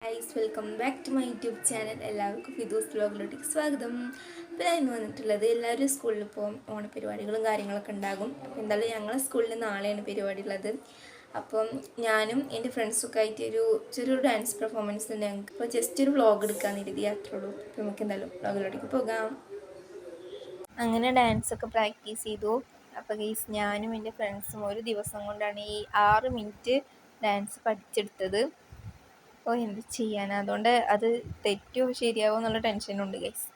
Guys welcome back to my YouTube channel. എല്ലാവർക്കും ഫിദൂസ് വ്ലോഗിലോട്ടേക്ക് സ്വാഗതം. ഇപ്പോൾ ഞാൻ ഇന്ന് വന്നിട്ടുള്ളത് എല്ലാവരും സ്കൂളിൽ ഇപ്പോൾ ഓണപരിപാടികളും കാര്യങ്ങളൊക്കെ ഉണ്ടാകും. എന്തായാലും ഞങ്ങളെ സ്കൂളിൽ നാളെയാണ് പരിപാടി ഉള്ളത്. അപ്പം ഞാനും എൻ്റെ ഫ്രണ്ട്സൊക്കെ ആയിട്ട് ചെറിയൊരു ഡാൻസ് പെർഫോമൻസ് ഉണ്ട് ഞങ്ങൾക്ക്. അപ്പോൾ ജസ്റ്റ് ഒരു വ്ലോഗ് എടുക്കാമെന്ന് കരുതി അത്രയുള്ളൂ. അപ്പോൾ നമുക്ക് എന്തായാലും വ്ലോഗിലോട്ടേക്ക് പോകാം. അങ്ങനെ ഡാൻസൊക്കെ പ്രാക്ടീസ് ചെയ്തു. അപ്പോൾ ഗൈസ് ഞാനും എൻ്റെ ഫ്രണ്ട്സും ഒരു ദിവസം കൊണ്ടാണ് ഈ 6 മിനിറ്റ് ഡാൻസ് പഠിച്ചെടുത്തത്. അപ്പോൾ എന്ത് ചെയ്യാനാണ്, അതുകൊണ്ട് അത് തെറ്റോ ശരിയാവോ എന്നുള്ള ടെൻഷനുണ്ട് ഗൈസ്.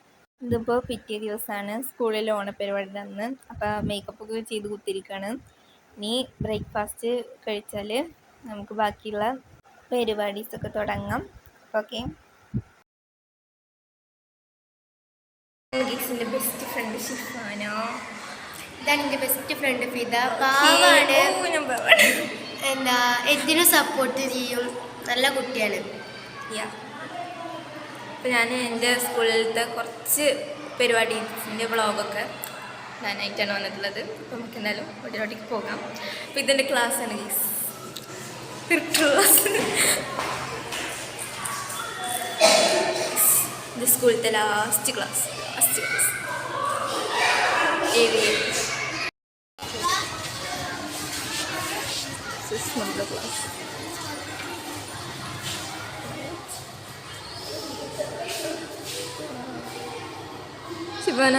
ഇതിപ്പോൾ പിറ്റേ ദിവസമാണ് സ്കൂളിൽ ഓണപ്പരിപാടിയുടെ അന്ന്. അപ്പോൾ മേക്കപ്പൊക്കെ ചെയ്ത് കുത്തിരിക്കുകയാണ്. ഇനി ബ്രേക്ക്ഫാസ്റ്റ് കഴിച്ചാൽ നമുക്ക് ബാക്കിയുള്ള പരിപാടീസൊക്കെ തുടങ്ങാം. ഓക്കെ. ഗൈസിൻ്റെ ബെസ്റ്റ് ഫ്രണ്ട് ഷിഫാന. ഇതാണ് എൻ്റെ ബെസ്റ്റ് ഫ്രണ്ട് ഫിദ. പാവാണ്, എന്താ എന്തിനും സപ്പോർട്ട് ചെയ്യും, നല്ല കുട്ടിയാണ്. അപ്പോൾ ഞാൻ എൻ്റെ സ്കൂളിലത്തെ കുറച്ച് പരിപാടീസിൻ്റെ വ്ളോഗൊക്കെ ഞാനായിട്ടാണ് വന്നിട്ടുള്ളത്. അപ്പോൾ നമുക്ക് എന്തായാലും വീട്ടിലോട്ടേക്ക് പോകാം. അപ്പോൾ ഇതെൻ്റെ ക്ലാസ്സാണ് ഗൈസ്, ക്ലാസ്. ഇത് സ്കൂളിലത്തെ ലാസ്റ്റ് ക്ലാസ്. നമ്മുടെ ക്ലാസ് ശിവന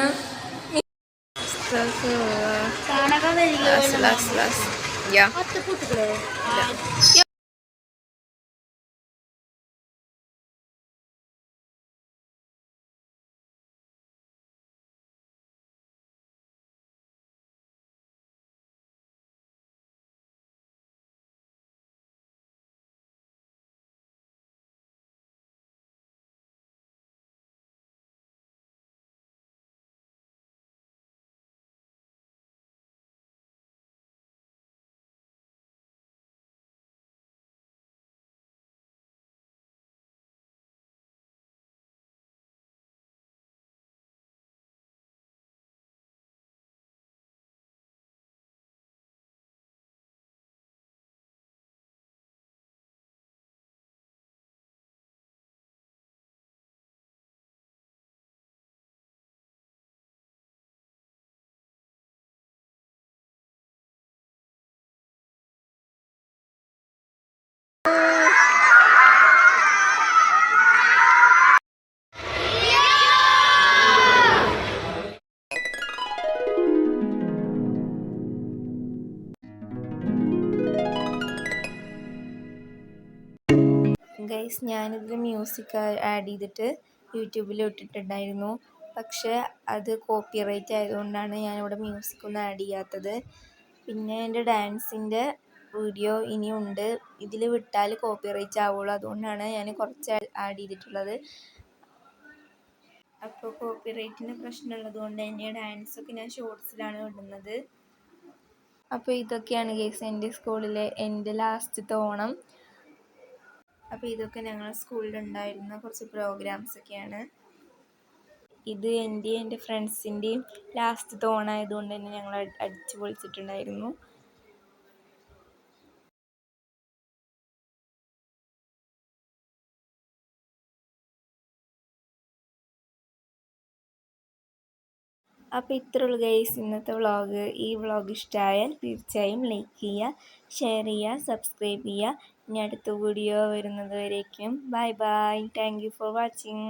ഗൈസ്, ഞാനിതിൽ മ്യൂസിക് ആഡ് ചെയ്തിട്ട് യൂട്യൂബിൽ ഇട്ടിട്ടുണ്ടായിരുന്നു. പക്ഷേ അത് കോപ്പിറൈറ്റ് ആയതുകൊണ്ടാണ് ഞാനിവിടെ മ്യൂസിക്കൊന്നും ആഡ് ചെയ്യാത്തത്. പിന്നെ എൻ്റെ ഡാൻസിൻ്റെ വീഡിയോ ഇനിയുണ്ട്. ഇതിൽ വിട്ടാൽ കോപ്പിറൈറ്റ് ആവുള്ളൂ, അതുകൊണ്ടാണ് ഞാൻ കുറച്ച് ആഡ് ചെയ്തിട്ടുള്ളത്. അപ്പോൾ കോപ്പിറൈറ്റിന് പ്രശ്നമുള്ളത് കൊണ്ട് എൻ്റെ ഡാൻസൊക്കെ ഞാൻ ഷോർട്സിലാണ് ഇടുന്നത്. അപ്പോൾ ഇതൊക്കെയാണ് ഗൈസ് എൻ്റെ സ്കൂളിലെ എൻ്റെ ലാസ്റ്റത്തെ ഓണം. അപ്പോൾ ഇതൊക്കെ ഞങ്ങൾ സ്കൂളിലുണ്ടായിരുന്ന കുറച്ച് പ്രോഗ്രാംസൊക്കെയാണ്. ഇത് എൻ്റെ ഫ്രണ്ട്സിൻ്റെയും ലാസ്റ്റത്തെ ഓണമായതുകൊണ്ട് തന്നെ ഞങ്ങൾ അടിച്ചു പൊളിച്ചിട്ടുണ്ടായിരുന്നു. അപ്പോൾ ഇത്രയുള്ളൂ ഗൈസ് ഇന്നത്തെ വ്ളോഗ്. ഈ വ്ളോഗ് ഇഷ്ടമായാൽ തീർച്ചയായും ലൈക്ക് ചെയ്യുക, ഷെയർ ചെയ്യുക, സബ്സ്ക്രൈബ് ചെയ്യുക. ഇനി അടുത്ത വീഡിയോ വരുന്നത് വരേക്കും bye bye. Thank you for watching.